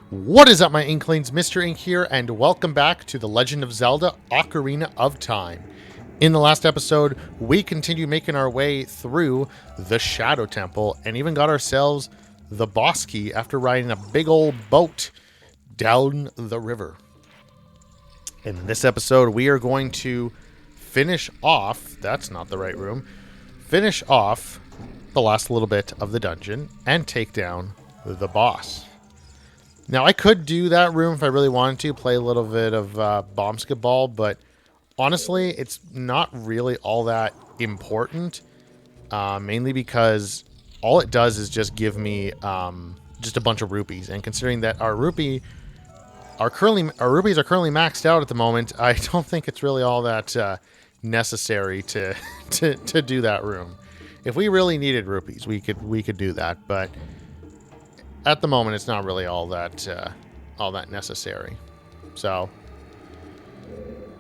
What is up, my Inklings? Mr. Ink here, and welcome back to The Legend of Zelda Ocarina of Time. In the last episode, we continued making our way through the Shadow Temple and even got ourselves the boss key after riding a big old boat down the river. In this episode, we are going to finish off, that's not the right room, finish off the last little bit of the dungeon and take down the boss. Now, I could do that room if I really wanted to, play a little bit of Bombsketball, but honestly, it's not really all that important, mainly because all it does is just give me just a bunch of rupees, and considering that our rupees are currently maxed out at the moment, I don't think it's really all that necessary to do that room. If we really needed rupees, we could do that, but at the moment, it's not really all that necessary. So,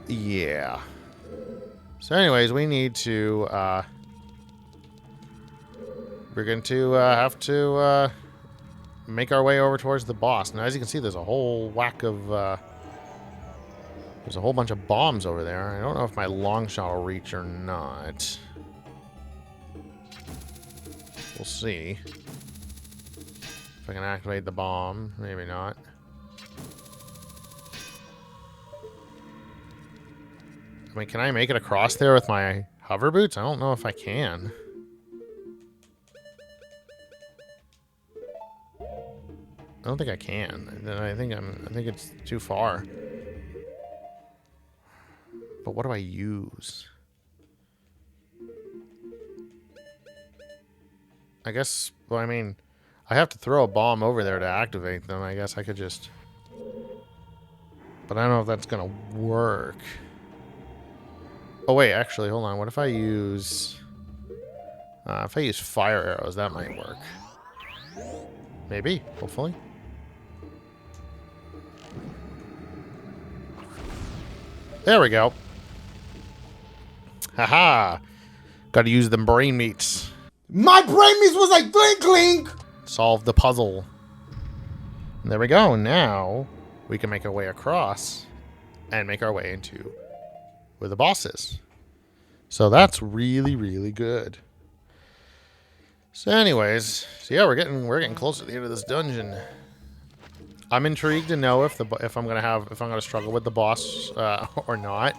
yeah. So, anyways, we need to. We're going to have to make our way over towards the boss. Now, as you can see, there's a whole whack of. There's a whole bunch of bombs over there. I don't know if my long shot will reach or not. We'll see. If I can activate the bomb, maybe not. I mean, can I make it across there with my hover boots? I don't know if I can. I don't think I can. I think it's too far. But what do I use? I guess, well, I mean, I have to throw a bomb over there to activate them. I guess I could just... But I don't know if that's going to work. Oh, wait, actually, hold on. What if I use... if I use fire arrows, that might work. Maybe, hopefully. There we go. Haha! Gotta use them brain meats. My brain meats was like clink clink! Solve the puzzle. And there we go. Now we can make our way across and make our way into where the boss is. So that's really, really good. So anyways, so yeah, we're getting close to the end of this dungeon. I'm intrigued to know if I'm gonna struggle with the boss or not.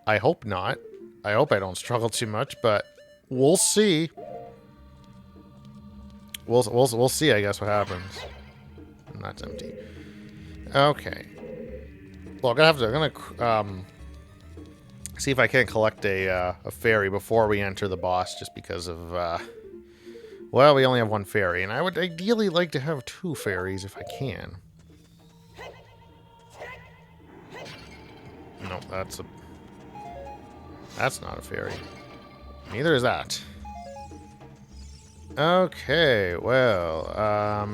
I hope not. I hope I don't struggle too much, but we'll see. We'll see, I guess, what happens. And that's empty. Okay. Well, I'm gonna see if I can collect a fairy before we enter the boss, just because of well, we only have one fairy, and I would ideally like to have 2 fairies if I can. No, that's not a fairy. Neither is that. Okay, well, I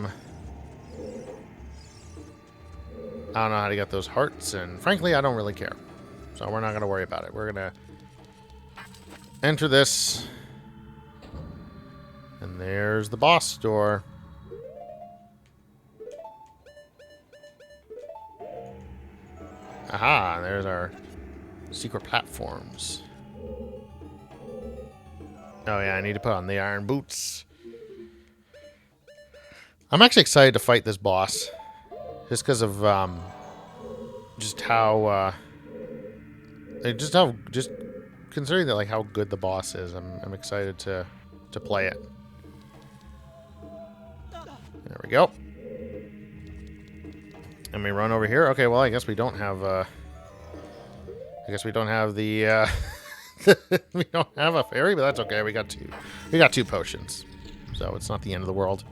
don't know how to get those hearts, and frankly, I don't really care. So we're not going to worry about it. We're going to enter this. And there's the boss door. Aha, there's our secret platforms. Oh yeah, I need to put on the iron boots. I'm actually excited to fight this boss. Just because of just considering that, like, how good the boss is, I'm excited to play it. There we go. And we run over here. Okay, well, I guess we don't have the we don't have a fairy, but that's okay. We got 2 potions. So it's not the end of the world.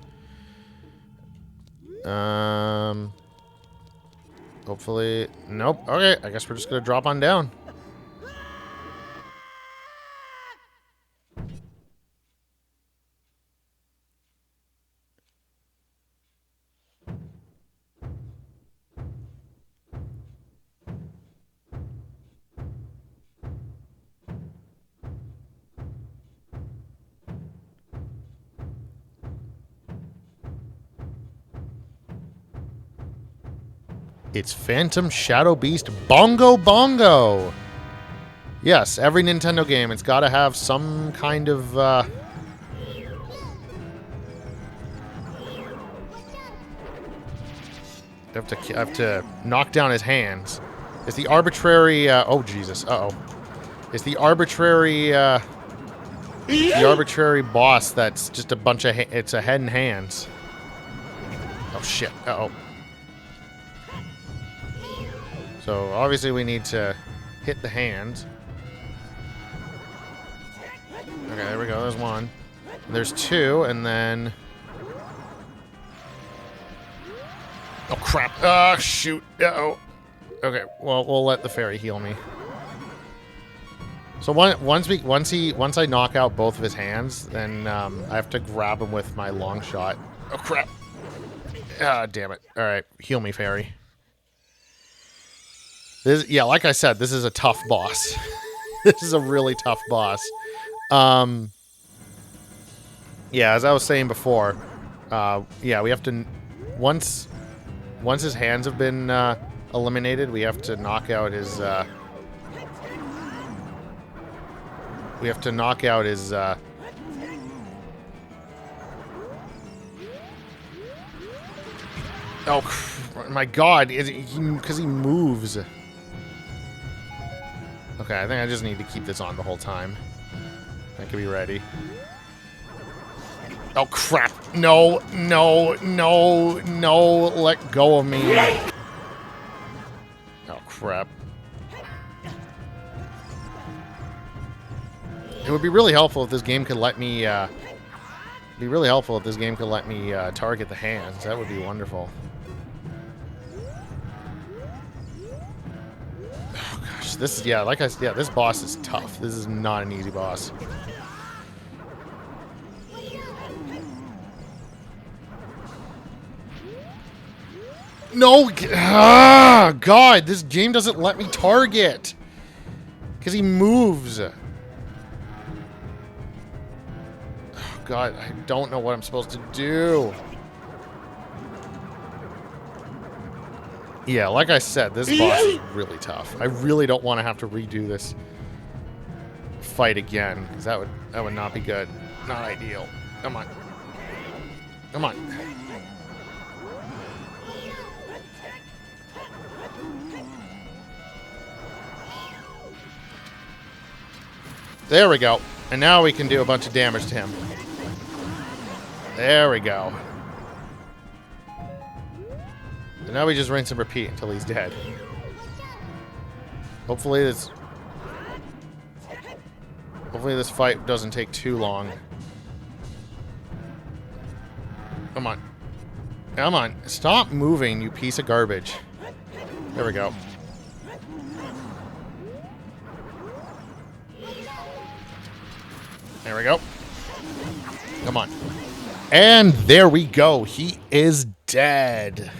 Hopefully, nope. Okay, I guess we're just gonna drop on down. It's Phantom Shadow Beast Bongo Bongo. Yes, every Nintendo game, it's got to have some kind of... I have to knock down his hands. It's the arbitrary... oh, Jesus. Uh-oh. It's the arbitrary... the arbitrary boss that's just a bunch of... it's a head and hands. Oh, shit. Uh-oh. So, obviously, we need to hit the hands. Okay, there we go. There's one. There's two, and then... oh, crap. Ah, shoot. Uh-oh. Okay, well, we'll let the fairy heal me. So once I knock out both of his hands, then I have to grab him with my long shot. Oh, crap. Ah, damn it. All right, heal me, fairy. Yeah, like I said, this is a tough boss. This is a really tough boss. Yeah, as I was saying before, yeah, we have to... Once his hands have been eliminated, we have to knock out his... we have to knock out his... oh, my God. Because he moves. Okay, I think I just need to keep this on the whole time. I can be ready. Oh, crap. No, no, no, no. Let go of me. Oh, crap. It would be really helpful if this game could let me, target the hands. That would be wonderful. Oh, gosh. This is, yeah, this boss is tough. This is not an easy boss. No! Ah, God, this game doesn't let me target. Because he moves. Oh, God, I don't know what I'm supposed to do. Yeah, like I said, this boss is really tough. I really don't want to have to redo this fight again, because that would not be good. Not ideal. Come on. Come on. There we go. And now we can do a bunch of damage to him. There we go. And now we just rinse and repeat until he's dead. Hopefully this fight doesn't take too long. Come on. Come on. Stop moving, you piece of garbage. There we go. There we go. Come on. And there we go. He is dead.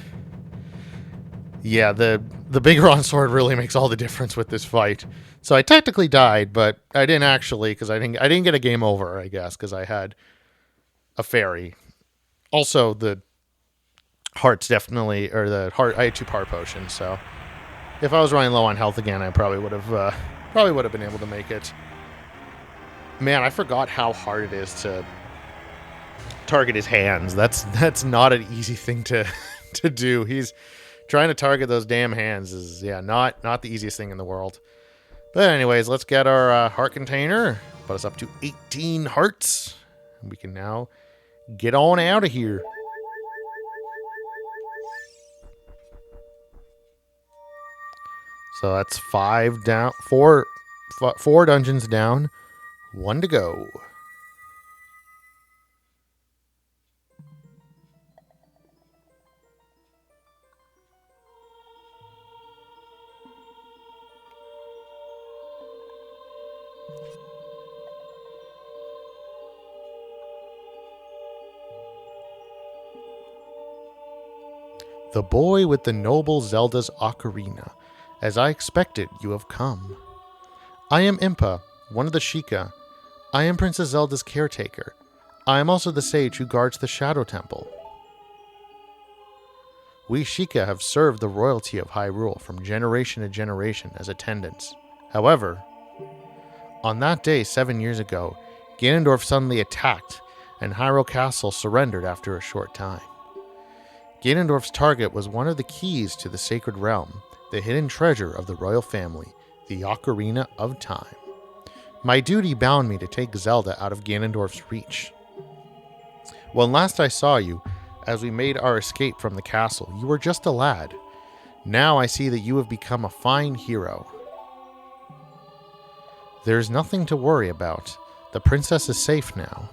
Yeah, the big Ron sword really makes all the difference with this fight. So I technically died, but I didn't actually, because I didn't get a game over, I guess, because I had a fairy. Also, the hearts definitely, or the heart, I had 2 heart potions, so if I was running low on health again, I probably would have been able to make it. Man, I forgot how hard it is to target his hands. That's not an easy thing to do. He's trying to target those damn hands is, yeah, not the easiest thing in the world. But anyways, let's get our heart container. Put us up to 18 hearts. We can now get on out of here. So that's 5 down, 4 dungeons down, 1 to go. The boy with the noble Zelda's Ocarina. As I expected, you have come. I am Impa, one of the Sheikah. I am Princess Zelda's caretaker. I am also the sage who guards the Shadow Temple. We Sheikah have served the royalty of Hyrule from generation to generation as attendants. However, on that day 7 years ago, Ganondorf suddenly attacked, and Hyrule Castle surrendered after a short time. Ganondorf's target was one of the keys to the Sacred Realm, the hidden treasure of the royal family, the Ocarina of Time. My duty bound me to take Zelda out of Ganondorf's reach. When last I saw you, as we made our escape from the castle, you were just a lad. Now I see that you have become a fine hero. There's nothing to worry about. The princess is safe now.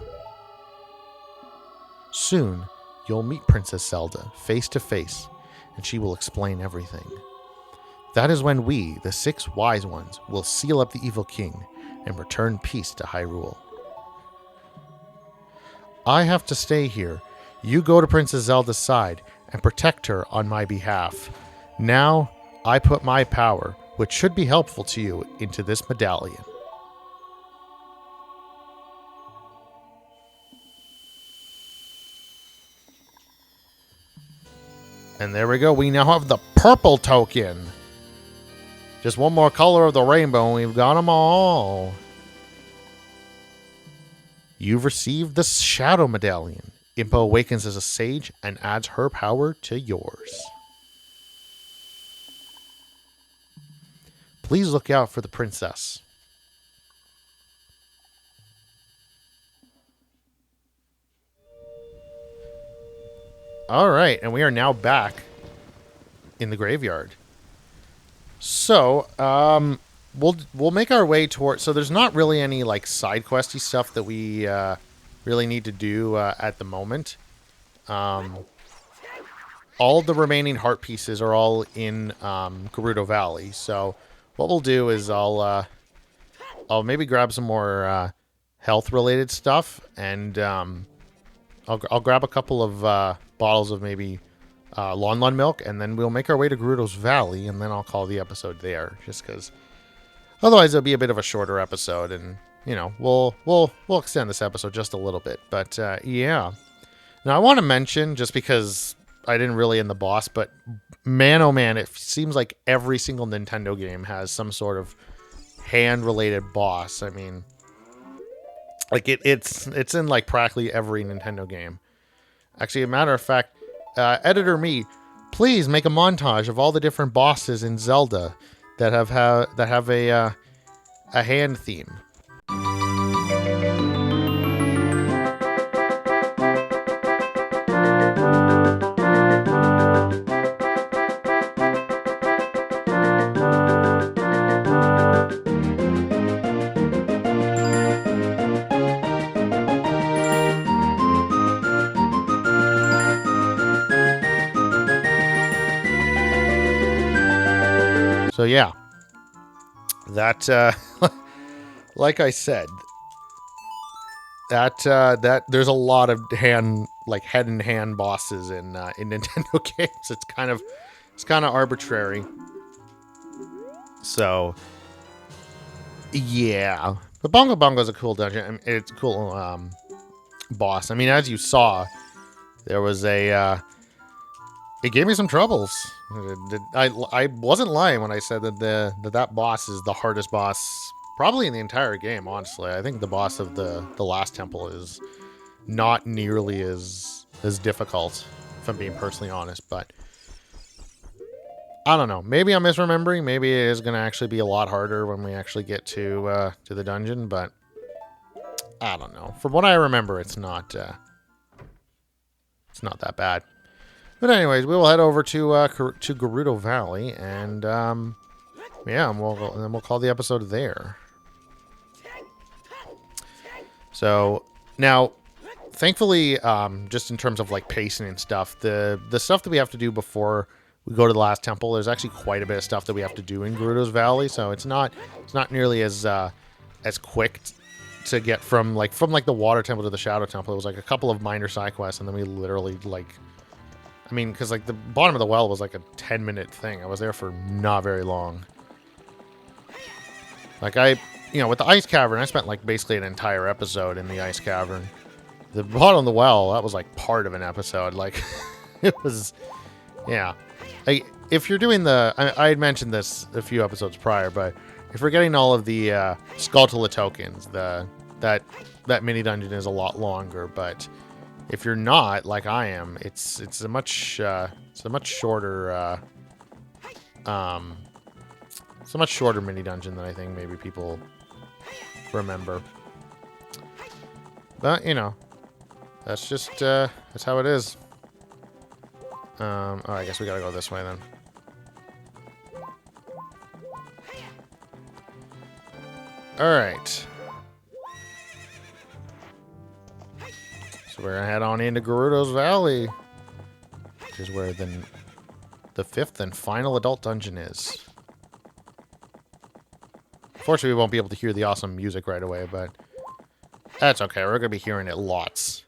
Soon, you'll meet Princess Zelda face to face, and she will explain everything. That is when we, the 6 wise ones, will seal up the evil king and return peace to Hyrule. I have to stay here. You go to Princess Zelda's side and protect her on my behalf. Now, I put my power, which should be helpful to you, into this medallion. And there we go. We now have the purple token. Just one more color of the rainbow and we've got them all. You've received the Shadow Medallion. Impa awakens as a sage and adds her power to yours. Please look out for the princess. All right, and we are now back in the graveyard. So, we'll make our way toward. So there's not really any like side questy stuff that we really need to do at the moment. All the remaining heart pieces are all in Gerudo Valley. So what we'll do is I'll maybe grab some more health related stuff, and I'll grab a couple of bottles of maybe Lon Lon milk, and then we'll make our way to Gerudo's Valley, and then I'll call the episode there, just because otherwise it'll be a bit of a shorter episode, and you know we'll extend this episode just a little bit. But yeah, now I want to mention, just because I didn't really in the boss, but man oh man, it seems like every single Nintendo game has some sort of hand related boss. I mean, like it's in like practically every Nintendo game. Actually, a matter of fact, editor me, please make a montage of all the different bosses in Zelda that have a hand theme. So yeah, that like I said, that there's a lot of head and hand bosses in Nintendo games. It's kind of arbitrary. So yeah, but Bongo Bongo is a cool dungeon. I mean, it's a cool boss. I mean, as you saw, there was a it gave me some troubles. I wasn't lying when I said that that boss is the hardest boss probably in the entire game, honestly. I think the boss of the last temple is not nearly as difficult, if I'm being personally honest, but I don't know. Maybe I'm misremembering. Maybe it is going to actually be a lot harder when we actually get to the dungeon, but I don't know. From what I remember, it's not that bad. But anyways, we will head over to Gerudo Valley, and yeah, and we'll call the episode there. So now, thankfully, just in terms of like pacing and stuff, the stuff that we have to do before we go to the last temple, there's actually quite a bit of stuff that we have to do in Gerudo's Valley. So it's not nearly as quick to get from the water temple to the shadow temple. It was like a couple of minor side quests, and then we literally I mean, because like the bottom of the well was like a 10-minute thing. I was there for not very long. Like with the ice cavern, I spent like basically an entire episode in the ice cavern. The bottom of the well, that was like part of an episode. Like it was Yeah. If you're doing I had mentioned this a few episodes prior, but if we're getting all of the Skulltula tokens, that mini dungeon is a lot longer. But if you're not, like I am, it's a much shorter it's a much shorter mini dungeon than I think maybe people remember. But you know, that's just that's how it is. Oh, I guess we gotta go this way then. Alright. So we're gonna head on into Gerudo's Valley, which is where the fifth and final adult dungeon is. Unfortunately, we won't be able to hear the awesome music right away, but that's okay. We're gonna be hearing it lots.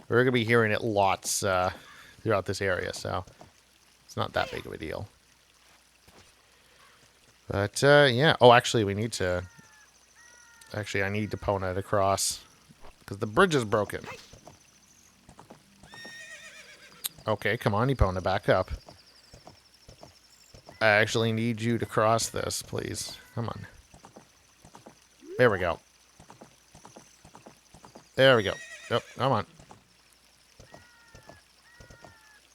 We're gonna be hearing it lots throughout this area, so it's not that big of a deal. But, yeah. Oh, actually, we need to... Actually, I need Epona to cross, because the bridge is broken. Okay, come on, Epona, back up. I actually need you to cross this, please. Come on. There we go. There we go. Yep, come on.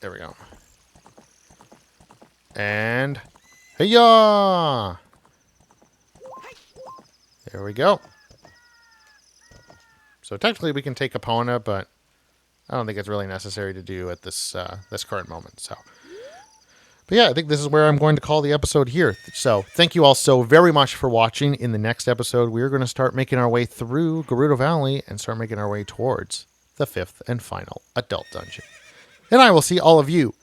There we go. And... Hey-ya! There we go. So technically we can take Epona, but I don't think it's really necessary to do at this this current moment. So, but yeah, I think this is where I'm going to call the episode here. So thank you all so very much for watching. In the next episode, we're going to start making our way through Gerudo Valley and start making our way towards the fifth and final adult dungeon. And I will see all of you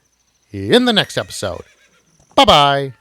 in the next episode. Bye-bye.